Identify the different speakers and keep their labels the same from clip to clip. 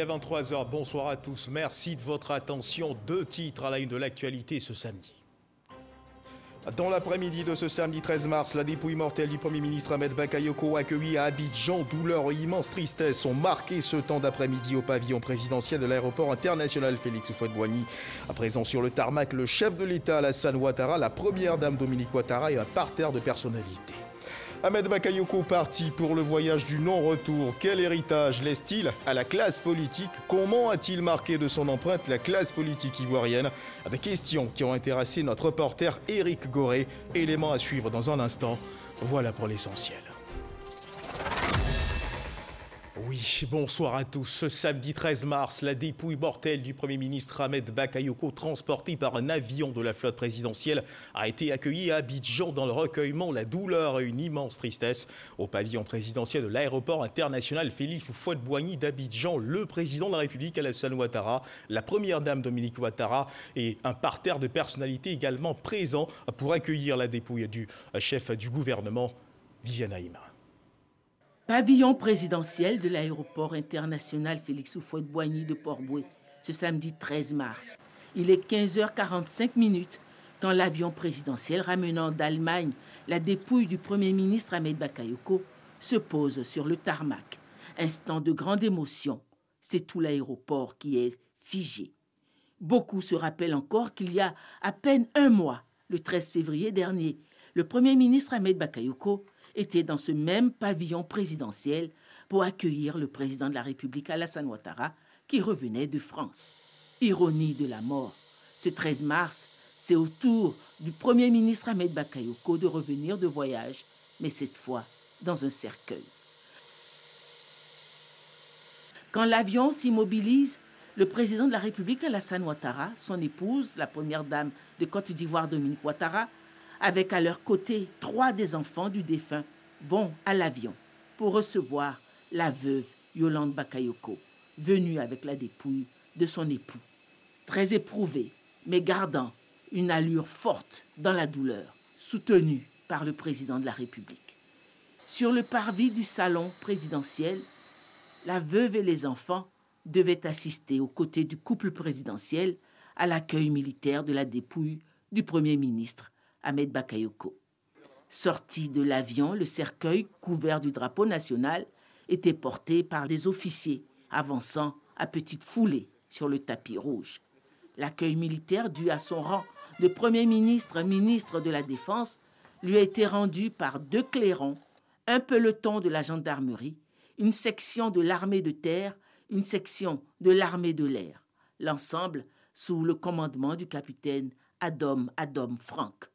Speaker 1: est 23 h. Bonsoir à tous. Merci de votre attention. 2 titres à la une de l'actualité ce samedi. Dans l'après-midi de ce samedi 13 mars, la dépouille mortelle du Premier ministre Ahmed Bakayoko accueillie à Abidjan. Douleur et immense tristesse ont marqué ce temps d'après-midi au pavillon présidentiel de l'aéroport international Félix Houphouët-Boigny. À présent sur le tarmac, le chef de l'État Alassane Ouattara, la première dame Dominique Ouattara et un parterre de personnalités. Ahmed Bakayoko parti pour le voyage du non-retour. Quel héritage laisse-t-il à la classe politique? Comment a-t-il marqué de son empreinte la classe politique ivoirienne? Des questions qui ont intéressé notre reporter Éric Goré. Élément à suivre dans un instant. Voilà pour l'essentiel. Oui, bonsoir à tous. Ce samedi 13 mars, la dépouille mortelle du Premier ministre Ahmed Bakayoko, transportée par un avion de la flotte présidentielle, a été accueillie à Abidjan dans le recueillement. La douleur et une immense tristesse. Au pavillon présidentiel de l'aéroport international Félix Houphouët-Boigny d'Abidjan, le président de la République Alassane Ouattara, la première dame Dominique Ouattara et un parterre de personnalités également présents pour accueillir la dépouille du chef du gouvernement, Viviane Aïma.
Speaker 2: Pavillon présidentiel de l'aéroport international Félix Houphouët-Boigny de Port-Bouët, ce samedi 13 mars. Il est 15h45 quand l'avion présidentiel ramenant d'Allemagne la dépouille du Premier ministre Ahmed Bakayoko se pose sur le tarmac. Instant de grande émotion, c'est tout l'aéroport qui est figé. Beaucoup se rappellent encore qu'il y a à peine un mois, le 13 février dernier, le Premier ministre Ahmed Bakayoko était dans ce même pavillon présidentiel pour accueillir le président de la République Alassane Ouattara qui revenait de France. Ironie de la mort. Ce 13 mars, c'est au tour du Premier ministre Ahmed Bakayoko de revenir de voyage, mais cette fois dans un cercueil. Quand l'avion s'immobilise, le président de la République Alassane Ouattara, son épouse, la première dame de Côte d'Ivoire Dominique Ouattara, avec à leur côté 3 des enfants du défunt, vont à l'avion pour recevoir la veuve Yolande Bakayoko, venue avec la dépouille de son époux. Très éprouvée, mais gardant une allure forte dans la douleur, soutenue par le président de la République. Sur le parvis du salon présidentiel, la veuve et les enfants devaient assister aux côtés du couple présidentiel à l'accueil militaire de la dépouille du Premier ministre Ahmed Bakayoko. Sorti de l'avion, le cercueil couvert du drapeau national était porté par des officiers avançant à petite foulée sur le tapis rouge. L'accueil militaire dû à son rang de Premier ministre, ministre de la Défense, lui a été rendu par 2 clairons, un peloton de la gendarmerie, une section de l'armée de terre, une section de l'armée de l'air. L'ensemble sous le commandement du capitaine Adom Frank.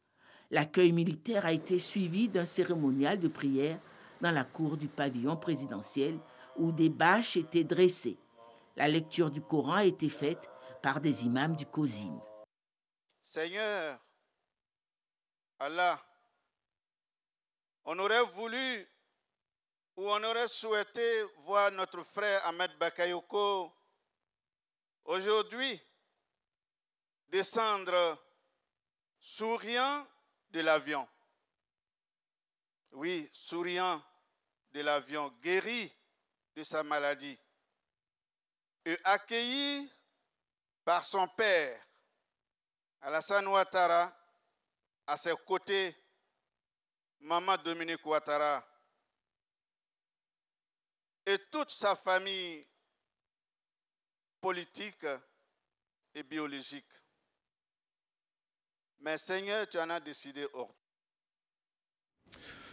Speaker 2: L'accueil militaire a été suivi d'un cérémonial de prière dans la cour du pavillon présidentiel où des bâches étaient dressées. La lecture du Coran a été faite par des imams du Kozim.
Speaker 3: Seigneur, Allah, on aurait voulu ou on aurait souhaité voir notre frère Ahmed Bakayoko aujourd'hui descendre souriant de l'avion. Oui, souriant de l'avion, guéri de sa maladie et accueilli par son père, Alassane Ouattara, à ses côtés, maman Dominique Ouattara et toute sa famille politique et biologique. Mais Seigneur, tu en as décidé hors.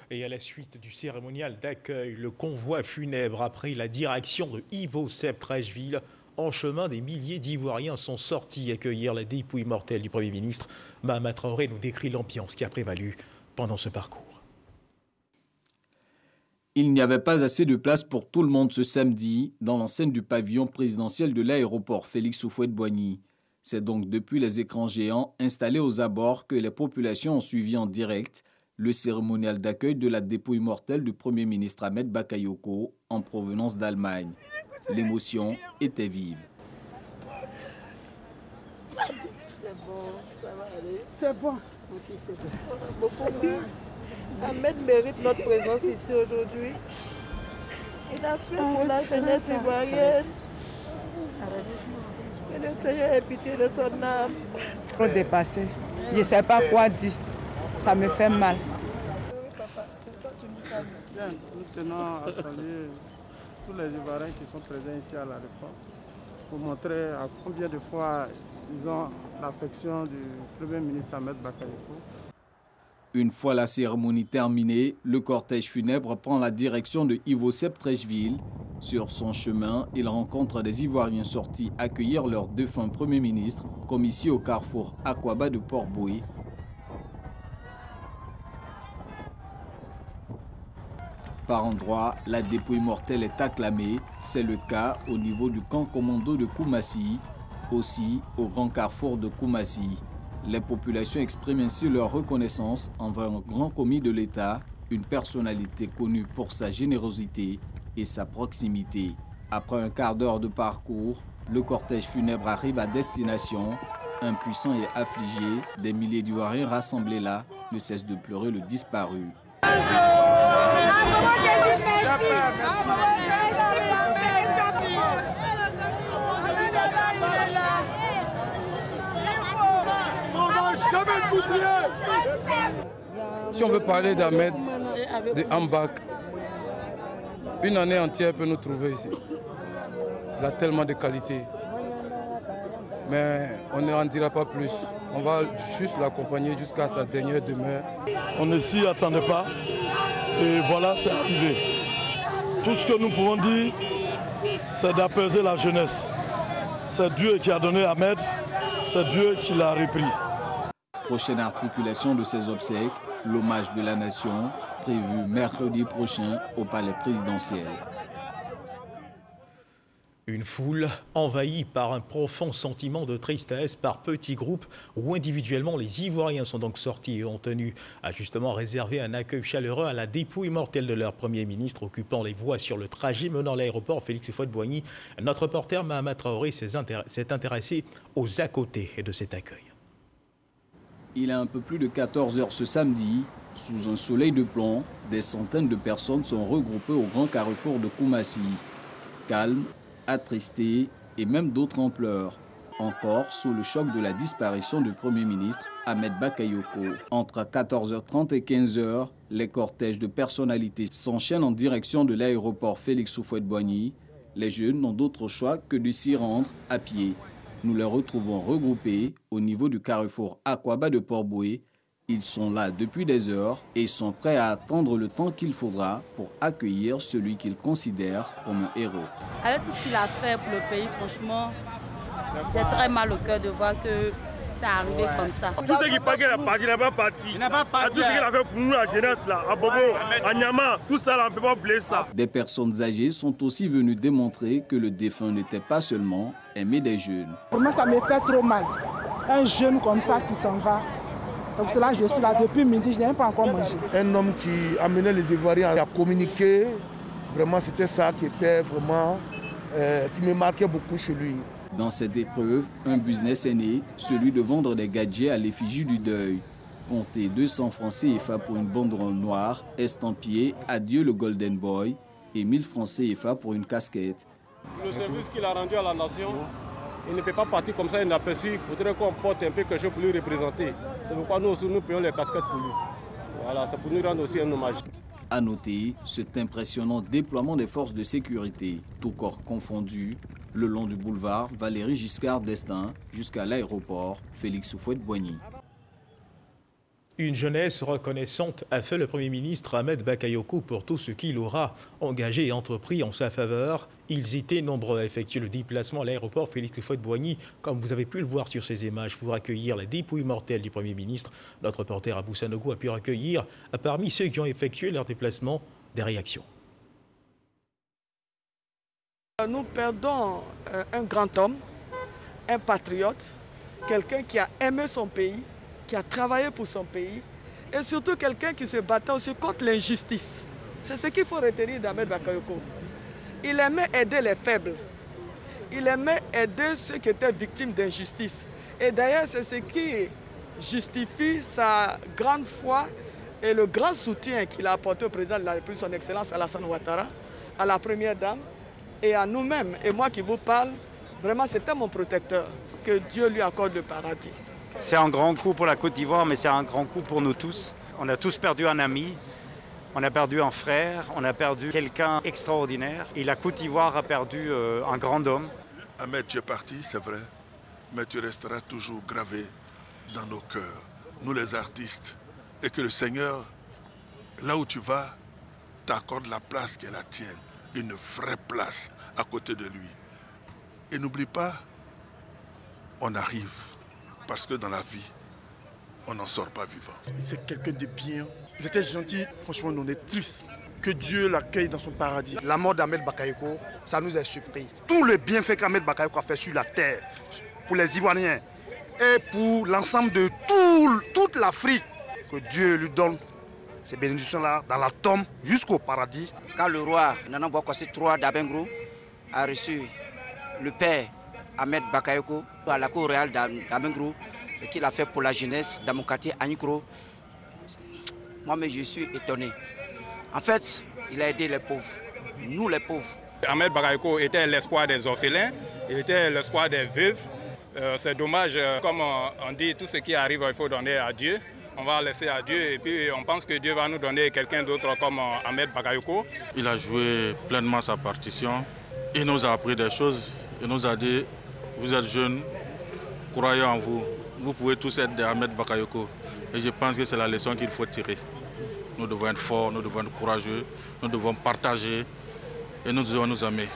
Speaker 1: Et à la suite du cérémonial d'accueil, le convoi funèbre a pris la direction de Yvot-Sepp-Trècheville. En chemin, des milliers d'Ivoiriens sont sortis accueillir la dépouille mortelle du Premier ministre. Mahama Traoré nous décrit l'ambiance qui a prévalu pendant ce parcours.
Speaker 4: Il n'y avait pas assez de place pour tout le monde ce samedi dans l'enceinte du pavillon présidentiel de l'aéroport Félix Houphouët-Boigny. C'est donc depuis les écrans géants installés aux abords que les populations ont suivi en direct le cérémonial d'accueil de la dépouille mortelle du Premier ministre Ahmed Bakayoko en provenance d'Allemagne. L'émotion était vive.
Speaker 5: C'est bon, ça va aller. C'est bon. Beaucoup. Ahmed mérite notre présence ici aujourd'hui. Il a fait pour la jeunesse ivoirienne. Que le Seigneur ait pitié de son âme.
Speaker 6: Trop dépassé. Je ne sais pas quoi dire. Ça me fait mal.
Speaker 7: Nous tenons à saluer tous les Ivoiriens qui sont présents ici à l'aéroport pour montrer à combien de fois ils ont l'affection du Premier ministre Ahmed Bakayoko.
Speaker 4: Une fois la cérémonie terminée, le cortège funèbre prend la direction de Ivo-Sepp Treichville. Sur son chemin, il rencontre des Ivoiriens sortis accueillir leur défunt Premier ministre, comme ici au carrefour Akwaba de Port-Boué. Par endroits, la dépouille mortelle est acclamée. C'est le cas au niveau du camp commando de Koumassi, aussi au grand carrefour de Koumassi. Les populations expriment ainsi leur reconnaissance envers un grand commis de l'État, une personnalité connue pour sa générosité et sa proximité. Après un quart d'heure de parcours, le cortège funèbre arrive à destination. Impuissants et affligés, des milliers d'Ivoiriens rassemblés là ne cessent de pleurer le disparu.
Speaker 7: Si on veut parler d'Ahmed, de Ambak, une année entière peut nous trouver ici. Il a tellement de qualités. Mais on ne en dira pas plus. On va juste l'accompagner jusqu'à sa dernière demeure.
Speaker 8: On ne s'y attendait pas. Et voilà, c'est arrivé. Tout ce que nous pouvons dire, c'est d'apaiser la jeunesse. C'est Dieu qui a donné Ahmed, c'est Dieu qui l'a repris.
Speaker 4: Prochaine articulation de ces obsèques, l'hommage de la nation, prévu mercredi prochain au palais présidentiel.
Speaker 1: Une foule envahie par un profond sentiment de tristesse par petits groupes ou individuellement. Les Ivoiriens sont donc sortis et ont tenu à justement réserver un accueil chaleureux à la dépouille mortelle de leur Premier ministre, occupant les voies sur le trajet menant à l'aéroport Félix Houphouët-Boigny. Notre reporter Mahama Traoré s'est intéressé aux à côté de cet accueil.
Speaker 4: Il est un peu plus de 14 heures ce samedi. Sous un soleil de plomb, des centaines de personnes sont regroupées au grand carrefour de Koumassi. Calme, attristés et même d'autres en pleurs. Encore sous le choc de la disparition du Premier ministre Ahmed Bakayoko. Entre 14h30 et 15h, les cortèges de personnalités s'enchaînent en direction de l'aéroport Félix Houphouët-Boigny. Les jeunes n'ont d'autre choix que de s'y rendre à pied. Nous les retrouvons regroupés au niveau du carrefour Akwaba de Port-Boué. Ils sont là depuis des heures et sont prêts à attendre le temps qu'il faudra pour accueillir celui qu'ils considèrent comme un héros.
Speaker 9: Avec tout ce qu'il a fait pour le pays, franchement, j'ai très mal au cœur de voir que c'est arrivé comme ça.
Speaker 10: Tout ce qui paraît qu'il a parti, il n'a pas parti. Il n'a pas parti. Tout ce qu'il a fait pour nous, la jeunesse, là, à Bobo, à Nyama, tout ça, là, on ne peut pas oublier ça.
Speaker 4: Des personnes âgées sont aussi venues démontrer que le défunt n'était pas seulement aimé des jeunes.
Speaker 6: Pour moi, ça me fait trop mal. Un jeune comme ça qui s'en va. C'est pour cela que je suis là depuis midi, je n'ai pas encore mangé.
Speaker 8: Un homme qui amenait les Ivoiriens à communiquer, vraiment c'était ça qui était vraiment, qui me marquait beaucoup chez lui.
Speaker 4: Dans cette épreuve, un business est né, celui de vendre des gadgets à l'effigie du deuil. Comptez 200 francs CFA pour une banderole noire, estampillée « Adieu le Golden Boy » et 1000 francs CFA pour une casquette.
Speaker 7: Le service qu'il a rendu à la nation, il ne peut pas partir comme ça inaperçu. Il faudrait qu'on porte un peu quelque chose pour lui représenter. C'est pourquoi nous aussi, nous payons les casquettes pour lui. Voilà, c'est pour nous rendre aussi un hommage.
Speaker 4: À noter cet impressionnant déploiement des forces de sécurité, tout corps confondu, le long du boulevard Valéry Giscard d'Estaing jusqu'à l'aéroport Félix Houphouët-Boigny.
Speaker 1: Une jeunesse reconnaissante a fait le Premier ministre Ahmed Bakayoko pour tout ce qu'il aura engagé et entrepris en sa faveur. Ils étaient nombreux à effectuer le déplacement à l'aéroport Félix Houphouët-Boigny, comme vous avez pu le voir sur ces images, pour accueillir la dépouille mortelle du Premier ministre. Notre reporter Abou Sanogo a pu recueillir, parmi ceux qui ont effectué leur déplacement, des réactions.
Speaker 5: Nous perdons un grand homme, un patriote, quelqu'un qui a aimé son pays, qui a travaillé pour son pays, et surtout quelqu'un qui se battait aussi contre l'injustice. C'est ce qu'il faut retenir d'Ahmed Bakayoko. Il aimait aider les faibles. Il aimait aider ceux qui étaient victimes d'injustice. Et d'ailleurs, c'est ce qui justifie sa grande foi et le grand soutien qu'il a apporté au président de la République, son Excellence Alassane Ouattara, à la Première Dame et à nous-mêmes. Et moi qui vous parle, Vraiment, c'était mon protecteur. Que Dieu lui accorde le paradis.
Speaker 11: C'est un grand coup pour la Côte d'Ivoire, mais c'est un grand coup pour nous tous. On a tous perdu un ami, on a perdu un frère, on a perdu quelqu'un extraordinaire. Et la Côte d'Ivoire a perdu un grand homme.
Speaker 12: Ahmed, tu es parti, c'est vrai, mais tu resteras toujours gravé dans nos cœurs, nous les artistes. Et que le Seigneur, là où tu vas, t'accorde la place qui est la tienne, une vraie place à côté de lui. Et n'oublie pas, on arrive, parce que dans la vie, on n'en sort pas vivant.
Speaker 13: C'est quelqu'un de bien. Il était gentil, franchement, on est triste. Que Dieu l'accueille dans son paradis.
Speaker 14: La mort d'Ahmed Bakayoko, ça nous a surpris. Tout le bienfait qu'Ahmed Bakayoko a fait sur la terre, pour les Ivoiriens et pour l'ensemble de toute l'Afrique, que Dieu lui donne ces bénédictions-là dans la tombe jusqu'au paradis.
Speaker 15: Quand le roi Nana Bouakoussi III d'Abengrou a reçu le père Ahmed Bakayoko à la cour royale d'Abengrou, ce qu'il a fait pour la jeunesse dans mon quartier Anikro, moi-même je suis étonné. En fait, il a aidé les pauvres, nous les pauvres.
Speaker 16: Ahmed Bakayoko était l'espoir des orphelins, il était l'espoir des veuves. C'est dommage, comme on dit, tout ce qui arrive, il faut donner à Dieu. On va laisser à Dieu et puis on pense que Dieu va nous donner quelqu'un d'autre comme Ahmed Bakayoko.
Speaker 17: Il a joué pleinement sa partition. Il nous a appris des choses. Il nous a dit, vous êtes jeunes, croyez en vous. Vous pouvez tous être des Ahmed Bakayoko. Et je pense que c'est la leçon qu'il faut tirer. Nous devons être forts, nous devons être courageux, nous devons partager et nous devons nous aimer.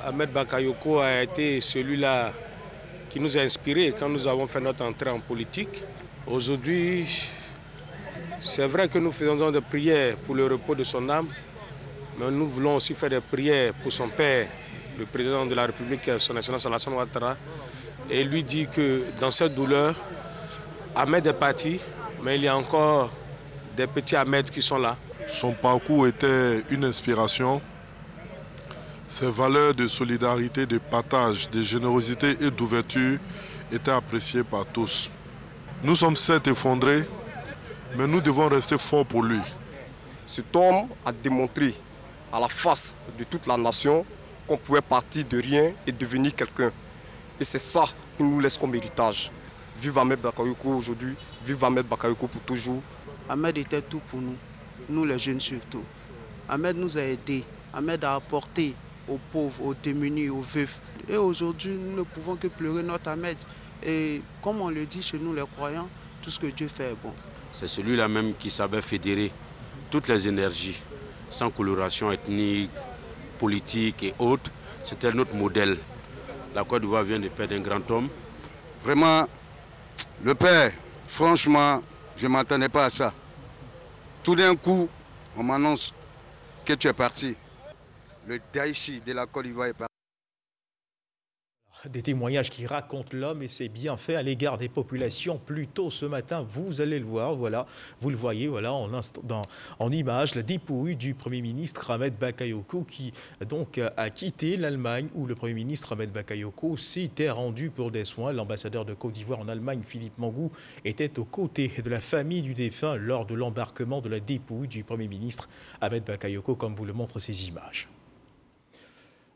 Speaker 18: Ahmed Bakayoko a été celui-là qui nous a inspirés quand nous avons fait notre entrée en politique. Aujourd'hui, c'est vrai que nous faisons des prières pour le repos de son âme, mais nous voulons aussi faire des prières pour son père, le président de la République, son Excellence Alassane Ouattara, et lui dit que dans cette douleur, Ahmed est parti, mais il y a encore des petits Ahmed qui sont là.
Speaker 8: Son parcours était une inspiration. Ses valeurs de solidarité, de partage, de générosité et d'ouverture étaient appréciées par tous. Nous sommes certes effondrés, mais nous devons rester forts pour lui.
Speaker 19: Cet homme a démontré à la face de toute la nation qu'on pouvait partir de rien et devenir quelqu'un. Et c'est ça qu'il nous laisse comme héritage. Vive Ahmed Bakayoko aujourd'hui, vive Ahmed Bakayoko pour toujours.
Speaker 20: Ahmed était tout pour nous, nous les jeunes surtout. Ahmed nous a aidés, Ahmed a apporté aux pauvres, aux démunis, aux veufs. Et aujourd'hui, nous ne pouvons que pleurer notre Ahmed. Et comme on le dit chez nous les croyants, tout ce que Dieu fait est bon.
Speaker 21: C'est celui-là même qui savait fédérer toutes les énergies, sans coloration ethnique, politique et autres. C'était notre modèle. La Côte d'Ivoire vient de perdre un grand homme.
Speaker 14: Vraiment, le père, franchement, je ne m'attendais pas à ça. Tout d'un coup, on m'annonce que tu es parti. Le Daichi de la Côte d'Ivoire est parti.
Speaker 1: Des témoignages qui racontent l'homme et ses bienfaits à l'égard des populations. Plus tôt ce matin, vous allez le voir, voilà, vous le voyez, voilà, en image, la dépouille du Premier ministre Ahmed Bakayoko qui donc a quitté l'Allemagne où le Premier ministre Ahmed Bakayoko s'était rendu pour des soins. L'ambassadeur de Côte d'Ivoire en Allemagne, Philippe Mangou, était aux côtés de la famille du défunt lors de l'embarquement de la dépouille du Premier ministre Ahmed Bakayoko, comme vous le montrent ces images.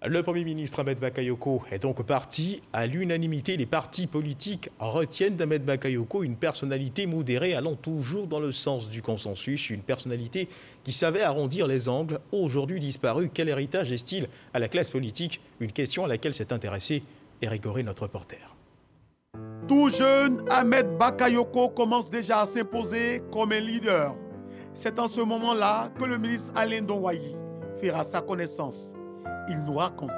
Speaker 1: Le Premier ministre Ahmed Bakayoko est donc parti. À l'unanimité, les partis politiques retiennent d'Ahmed Bakayoko une personnalité modérée allant toujours dans le sens du consensus, une personnalité qui savait arrondir les angles, aujourd'hui disparue. Quel héritage est-il à la classe politique? Une question à laquelle s'est intéressé Eric Goré, notre reporter.
Speaker 22: Tout jeune, Ahmed Bakayoko commence déjà à s'imposer comme un leader. C'est en ce moment-là que le ministre Alain Donwayi fera sa connaissance. Il nous raconte.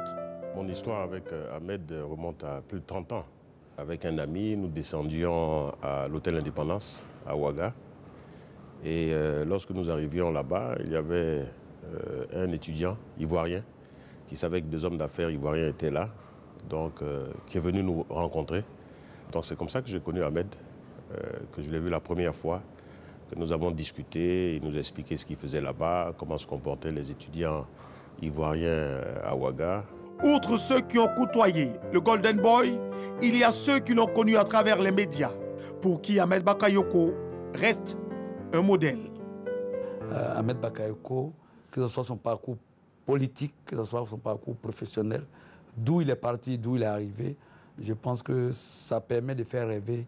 Speaker 23: Mon histoire avec Ahmed remonte à plus de 30 ans. Avec un ami, nous descendions à l'hôtel Indépendance, à Ouaga. Et lorsque nous arrivions là-bas, il y avait un étudiant ivoirien qui savait que des hommes d'affaires ivoiriens étaient là, donc qui est venu nous rencontrer. Donc c'est comme ça que j'ai connu Ahmed, que je l'ai vu la première fois, que nous avons discuté, il nous a expliqué ce qu'il faisait là-bas, comment se comportaient les étudiants ivoiriens à Ouaga.
Speaker 22: Outre ceux qui ont côtoyé le Golden Boy, il y a ceux qui l'ont connu à travers les médias, pour qui Ahmed Bakayoko reste un modèle.
Speaker 24: Ahmed Bakayoko, que ce soit son parcours politique, que ce soit son parcours professionnel, d'où il est parti, d'où il est arrivé, je pense que ça permet de faire rêver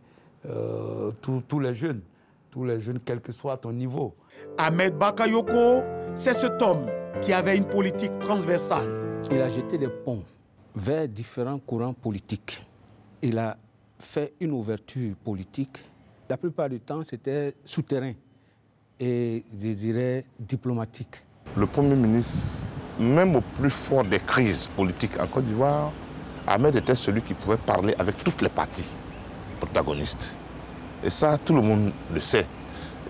Speaker 24: tous les jeunes, quel que soit ton niveau.
Speaker 22: Ahmed Bakayoko, c'est cet homme qui avait une politique transversale.
Speaker 2: Il a jeté des ponts vers différents courants politiques. Il a fait une ouverture politique. La plupart du temps, c'était souterrain et, je dirais, diplomatique.
Speaker 3: Le Premier ministre, même au plus fort des crises politiques en Côte d'Ivoire, Ahmed était celui qui pouvait parler avec toutes les parties protagonistes. Et ça, tout le monde le sait.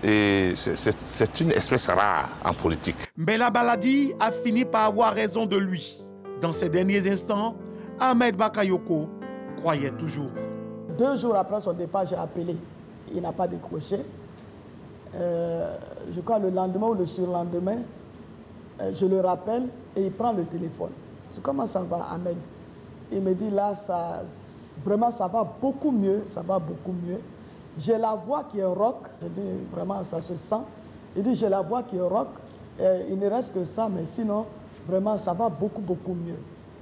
Speaker 3: Et c'est une espèce rare en politique.
Speaker 22: Mbella Baladi a fini par avoir raison de lui. Dans ces derniers instants, Ahmed Bakayoko croyait toujours.
Speaker 5: 2 jours après son départ, j'ai appelé. Il n'a pas décroché. Je crois le lendemain ou le surlendemain, je le rappelle et il prend le téléphone. Je dis, comment ça va, Ahmed? Il me dit là, vraiment ça va beaucoup mieux, J'ai la voix qui est rock. Je dis vraiment ça se sent. Il dit j'ai la voix qui est rock. Il ne reste que ça, mais sinon vraiment ça va beaucoup mieux.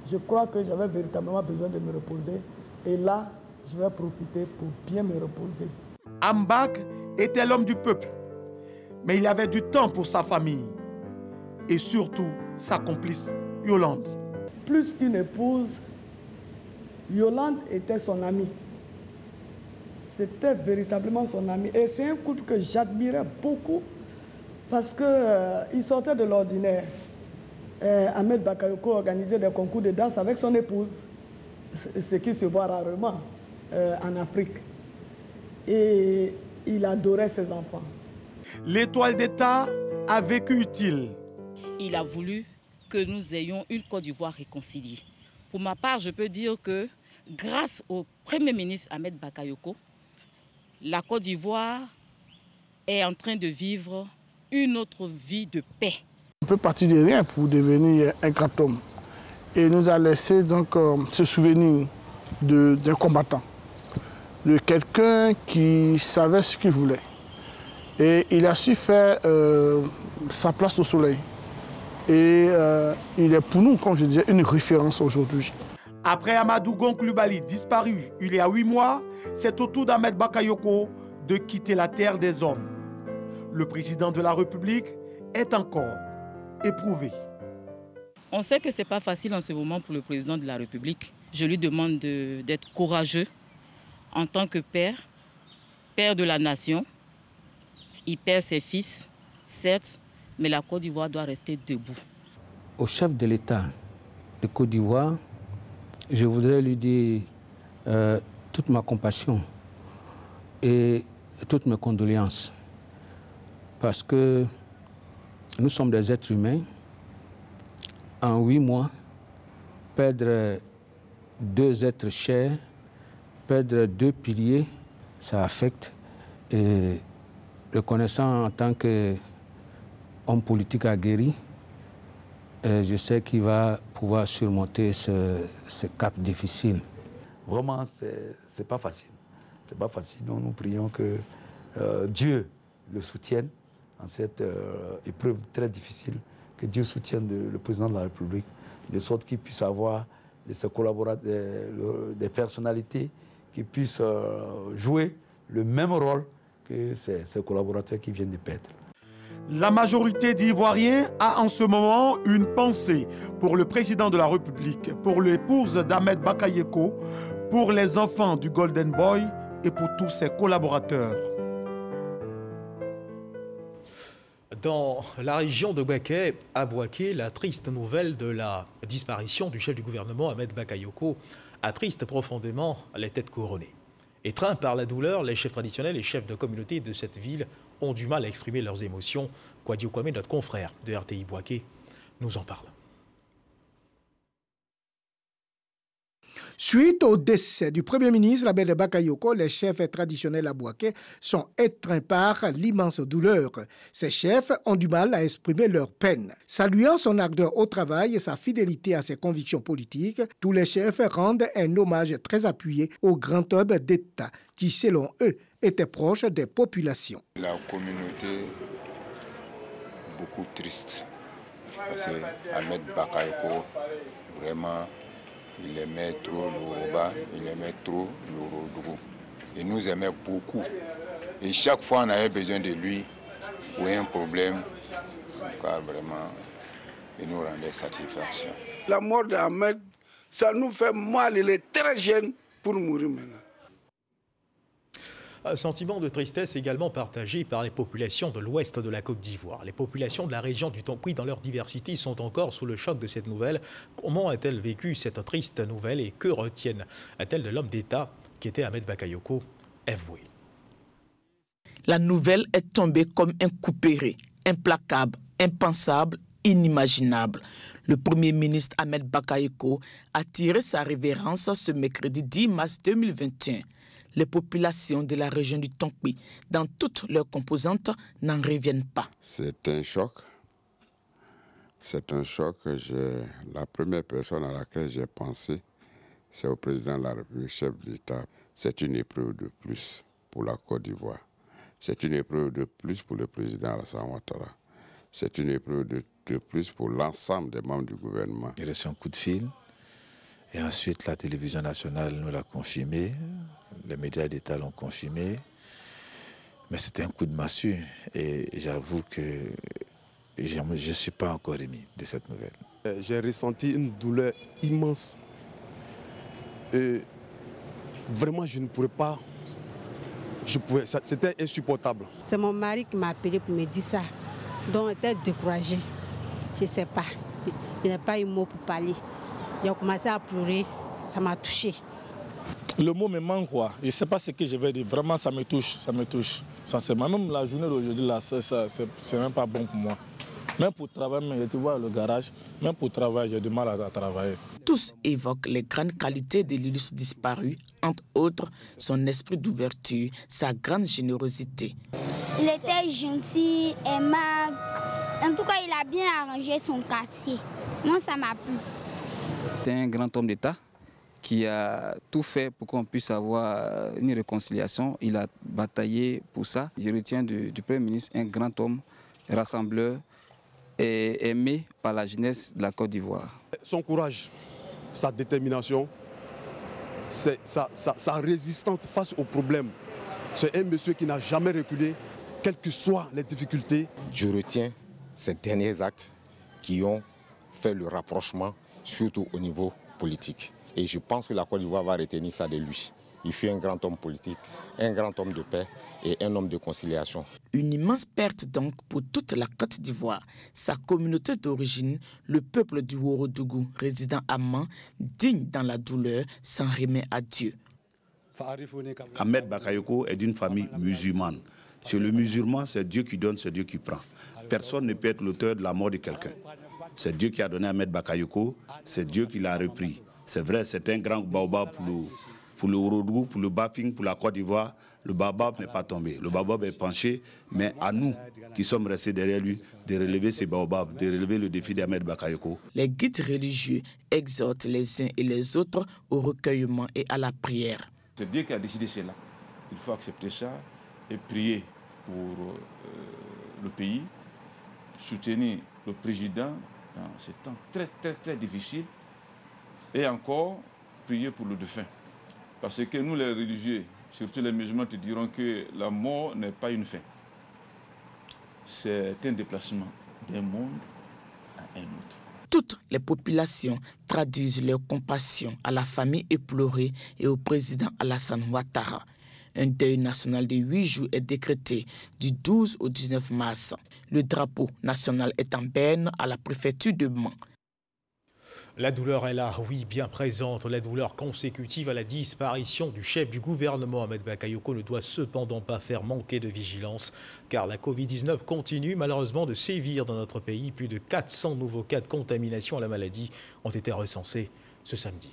Speaker 5: Je crois que j'avais véritablement besoin de me reposer. Et là, je vais profiter pour bien me reposer.
Speaker 22: Ambak était l'homme du peuple, mais il avait du temps pour sa famille et surtout sa complice, Yolande.
Speaker 5: Plus qu'une épouse, Yolande était son amie. C'était véritablement son amie. Et c'est un couple que j'admirais beaucoup parce qu'il sortait de l'ordinaire. Ahmed Bakayoko organisait des concours de danse avec son épouse, ce qui se voit rarement en Afrique. Et il adorait ses enfants.
Speaker 22: L'étoile d'État a vécu utile.
Speaker 9: Il a voulu que nous ayons une Côte d'Ivoire réconciliée. Pour ma part, je peux dire que grâce au Premier ministre Ahmed Bakayoko, la Côte d'Ivoire est en train de vivre une autre vie de paix.
Speaker 10: On peut partir de rien pour devenir un grand homme. Et il nous a laissé donc ce souvenir d'un combattant, de quelqu'un qui savait ce qu'il voulait. Et il a su faire sa place au soleil. Et il est pour nous, comme je disais, une référence aujourd'hui.
Speaker 22: Après Amadou Gon Coulibaly disparu il y a 8 mois, c'est au tour d'Ahmed Bakayoko de quitter la terre des hommes. Le président de la République est encore éprouvé.
Speaker 9: On sait que ce n'est pas facile en ce moment pour le président de la République. Je lui demande d'être courageux en tant que père de la nation. Il perd ses fils, certes, mais la Côte d'Ivoire doit rester debout.
Speaker 2: Au chef de l'État de Côte d'Ivoire, je voudrais lui dire toute ma compassion et toutes mes condoléances. Parce que nous sommes des êtres humains. En 8 mois, perdre 2 êtres chers, perdre 2 piliers, ça affecte. Et le connaissant en tant qu'homme politique aguerri, je sais qu'il va pouvoir surmonter ce cap difficile.
Speaker 24: Vraiment, c'est pas facile. C'est pas facile. Donc nous prions que Dieu le soutienne en cette épreuve très difficile, que Dieu soutienne le président de la République, de sorte qu'il puisse avoir de ses collaborateurs, des personnalités qui puissent jouer le même rôle que ces collaborateurs qui viennent de perdre.
Speaker 22: La majorité d'Ivoiriens a en ce moment une pensée pour le président de la République, pour l'épouse d'Ahmed Bakayoko, pour les enfants du Golden Boy et pour tous ses collaborateurs.
Speaker 1: Dans la région de Bouaké, à Bouaké, la triste nouvelle de la disparition du chef du gouvernement Ahmed Bakayoko attriste profondément les têtes couronnées. Étreints par la douleur, les chefs traditionnels et chefs de communauté de cette ville ont du mal à exprimer leurs émotions. Kouadio Kwame, notre confrère de RTI Bouaké, nous en parle.
Speaker 25: Suite au décès du Premier ministre Ahmed Bakayoko, les chefs traditionnels à Bouaké sont étreints par l'immense douleur. Ces chefs ont du mal à exprimer leur peine. Saluant son ardeur au travail et sa fidélité à ses convictions politiques, tous les chefs rendent un hommage très appuyé au grand homme d'État qui, selon eux, était proche des populations.
Speaker 26: La communauté beaucoup triste parce que Ahmed Bakayoko, vraiment,
Speaker 4: il aimait trop le Yoruba, il aimait trop le Ourodougou. Il nous aimait beaucoup. Et chaque fois, on avait besoin de lui pour un problème. Car vraiment, il nous rendait satisfaction.
Speaker 6: La mort d'Ahmed, ça nous fait mal. Il est très jeune pour mourir maintenant.
Speaker 1: Un sentiment de tristesse également partagé par les populations de l'ouest de la Côte d'Ivoire. Les populations de la région du Tonkouy, dans leur diversité, sont encore sous le choc de cette nouvelle. Comment a-t-elle vécu cette triste nouvelle et que retiennent-elles de l'homme d'État qui était Ahmed Bakayoko? Avoué.
Speaker 7: La nouvelle est tombée comme un coup péré, implacable, impensable, inimaginable. Le Premier ministre Ahmed Bakayoko a tiré sa révérence ce mercredi 10 mars 2021. Les populations de la région du Tonkouy, dans toutes leurs composantes, n'en reviennent pas.
Speaker 11: C'est un choc. C'est un choc. La première personne à laquelle j'ai pensé, c'est au président de la République, chef de l'État. C'est une épreuve de plus pour la Côte d'Ivoire. C'est une épreuve de plus pour le président Alassane Ouattara. C'est une épreuve de plus pour l'ensemble des membres du gouvernement.
Speaker 12: J'ai reçu un coup de fil et ensuite la télévision nationale nous l'a confirmé, les médias d'État l'ont confirmé, mais c'était un coup de massue et j'avoue que je ne suis pas encore remis de cette nouvelle.
Speaker 26: J'ai ressenti une douleur immense et vraiment je ne pourrais pas, c'était insupportable.
Speaker 27: C'est mon mari qui m'a appelé pour me dire ça, donc j'étais découragée. Je ne sais pas, il n'a pas eu mot pour parler. Il a commencé à pleurer, ça m'a touchée.
Speaker 18: Le mot me manque quoi, je ne sais pas ce que je vais dire, vraiment ça me touche, sincèrement. Même la journée d'aujourd'hui, là, c'est même pas bon pour moi. Même pour travailler, tu vois le garage, même pour travailler, j'ai du mal à travailler.
Speaker 7: Tous évoquent les grandes qualités de l'illustre disparu, entre autres son esprit d'ouverture, sa grande générosité.
Speaker 28: Il était gentil, aimable. En tout cas, il a bien arrangé son quartier. Moi, ça m'a plu.
Speaker 29: C'est un grand homme d'État qui a tout fait pour qu'on puisse avoir une réconciliation. Il a bataillé pour ça. Je retiens du Premier ministre un grand homme, rassembleur et aimé par la jeunesse de la Côte d'Ivoire.
Speaker 26: Son courage, sa détermination, sa résistance face aux problèmes. C'est un monsieur qui n'a jamais reculé, quelles que soient les difficultés.
Speaker 30: Je retiens ces derniers actes qui ont fait le rapprochement, surtout au niveau politique. Et je pense que la Côte d'Ivoire va retenir ça de lui. Il fut un grand homme politique, un grand homme de paix et un homme de conciliation.
Speaker 7: Une immense perte donc pour toute la Côte d'Ivoire. Sa communauté d'origine, le peuple du Ourodougou, résident à Mans, digne dans la douleur, s'en remet à Dieu.
Speaker 31: Ahmed Bakayoko est d'une famille musulmane. Chez le musulman, c'est Dieu qui donne, c'est Dieu qui prend. Personne ne peut être l'auteur de la mort de quelqu'un. C'est Dieu qui a donné Ahmed Bakayoko, c'est Dieu qui l'a repris. C'est vrai, c'est un grand baobab pour le Ourodougou, pour le Bafing, pour la Côte d'Ivoire. Le baobab n'est pas tombé, le baobab est penché, mais à nous qui sommes restés derrière lui, de relever ces baobabs, de relever le défi d'Ahmed Bakayoko.
Speaker 7: Les guides religieux exhortent les uns et les autres au recueillement et à la prière.
Speaker 32: C'est Dieu qui a décidé cela. Il faut accepter ça et prier pour le pays, soutenir le président dans ces temps très, très, très difficiles et encore prier pour le défunt. Parce que nous, les religieux, surtout les musulmans, te diront que la mort n'est pas une fin. C'est un déplacement d'un monde à un autre.
Speaker 7: Toutes les populations traduisent leur compassion à la famille éplorée et au président Alassane Ouattara. Un deuil national de 8 jours est décrété du 12 au 19 mars. Le drapeau national est en berne à la préfecture de Mans.
Speaker 1: La douleur est là, oui, bien présente. La douleur consécutive à la disparition du chef du gouvernement, Ahmed Bakayoko, ne doit cependant pas faire manquer de vigilance, car la Covid-19 continue malheureusement de sévir dans notre pays. Plus de 400 nouveaux cas de contamination à la maladie ont été recensés ce samedi.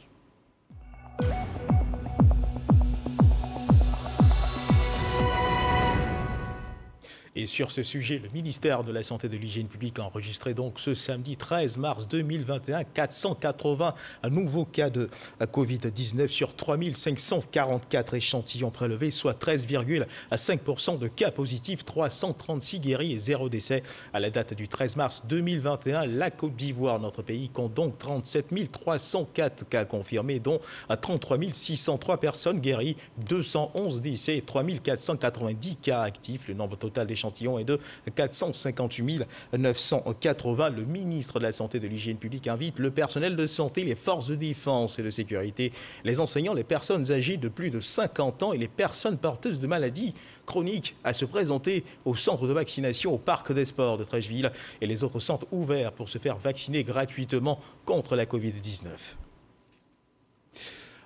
Speaker 1: Et sur ce sujet, le ministère de la Santé et de l'Hygiène publique a enregistré donc ce samedi 13 mars 2021 480 nouveaux cas de Covid-19 sur 3544 échantillons prélevés, soit 13,5% de cas positifs, 336 guéris et 0 décès. À la date du 13 mars 2021, la Côte d'Ivoire, notre pays, compte donc 37 304 cas confirmés, dont 33 603 personnes guéries, 211 décès et 3 490 cas actifs. Le nombre total d'échantillons est de 458 980. Le ministre de la Santé et de l'Hygiène publique invite le personnel de santé, les forces de défense et de sécurité, les enseignants, les personnes âgées de plus de 50 ans et les personnes porteuses de maladies chroniques à se présenter au centre de vaccination au Parc des Sports de Treichville et les autres centres ouverts pour se faire vacciner gratuitement contre la Covid-19.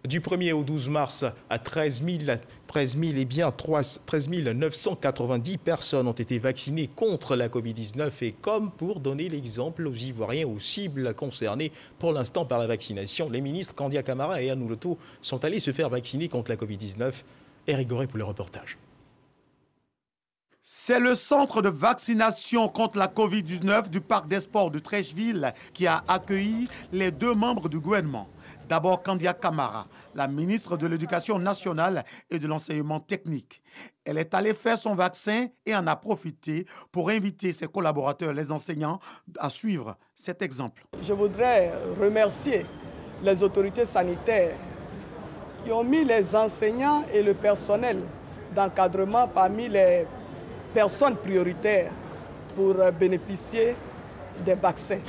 Speaker 1: Du 1er au 12 mars, à 13 990 personnes ont été vaccinées contre la Covid-19 et comme pour donner l'exemple aux Ivoiriens, aux cibles concernées pour l'instant par la vaccination, les ministres Kandia Camara et Anou Loto sont allés se faire vacciner contre la Covid-19. Éric Goré pour le reportage.
Speaker 22: C'est le centre de vaccination contre la Covid-19 du Parc des Sports de Treichville qui a accueilli les deux membres du gouvernement. D'abord, Kandia Camara, la ministre de l'Éducation nationale et de l'enseignement technique. Elle est allée faire son vaccin et en a profité pour inviter ses collaborateurs, les enseignants, à suivre cet exemple.
Speaker 3: Je voudrais remercier les autorités sanitaires qui ont mis les enseignants et le personnel d'encadrement parmi les personnes prioritaires pour bénéficier des vaccins.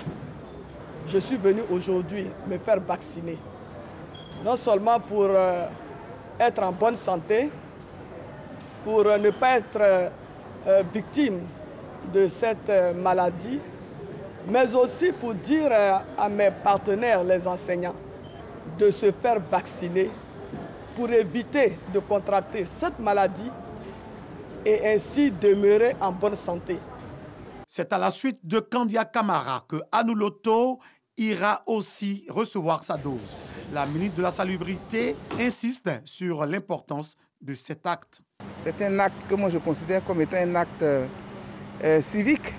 Speaker 3: Je suis venu aujourd'hui me faire vacciner, non seulement pour être en bonne santé, pour ne pas être victime de cette maladie, mais aussi pour dire à mes partenaires, les enseignants, de se faire vacciner pour éviter de contracter cette maladie et ainsi demeurer en bonne santé.
Speaker 22: C'est à la suite de Kandia Camara que Anou Loto ira aussi recevoir sa dose. La ministre de la Salubrité insiste sur l'importance de cet acte.
Speaker 3: C'est un acte que moi je considère comme étant un acte civique,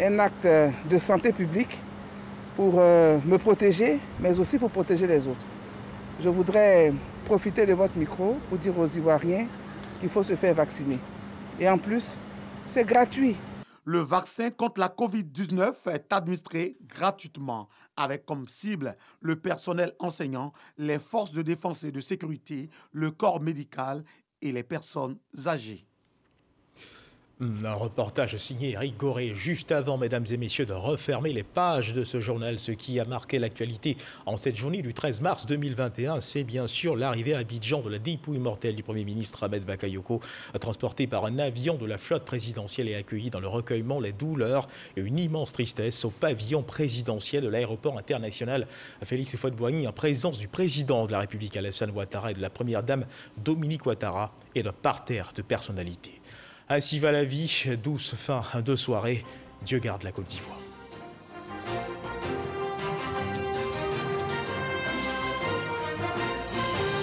Speaker 3: un acte de santé publique pour me protéger, mais aussi pour protéger les autres. Je voudrais profiter de votre micro pour dire aux Ivoiriens qu'il faut se faire vacciner. Et en plus, c'est gratuit.
Speaker 22: Le vaccin contre la Covid-19 est administré gratuitement, avec comme cible le personnel enseignant, les forces de défense et de sécurité, le corps médical et les personnes âgées.
Speaker 1: Un reportage signé Éric Goré, juste avant, mesdames et messieurs, de refermer les pages de ce journal. Ce qui a marqué l'actualité en cette journée du 13 mars 2021, c'est bien sûr l'arrivée à Abidjan de la dépouille mortelle du Premier ministre Ahmed Bakayoko, transporté par un avion de la flotte présidentielle et accueilli dans le recueillement, les douleurs et une immense tristesse au pavillon présidentiel de l'aéroport international Félix Houphouët-Boigny, en présence du président de la République Alassane Ouattara et de la première dame Dominique Ouattara et d'un parterre de personnalités. Ainsi va la vie, douce fin de soirée. Dieu garde la Côte d'Ivoire.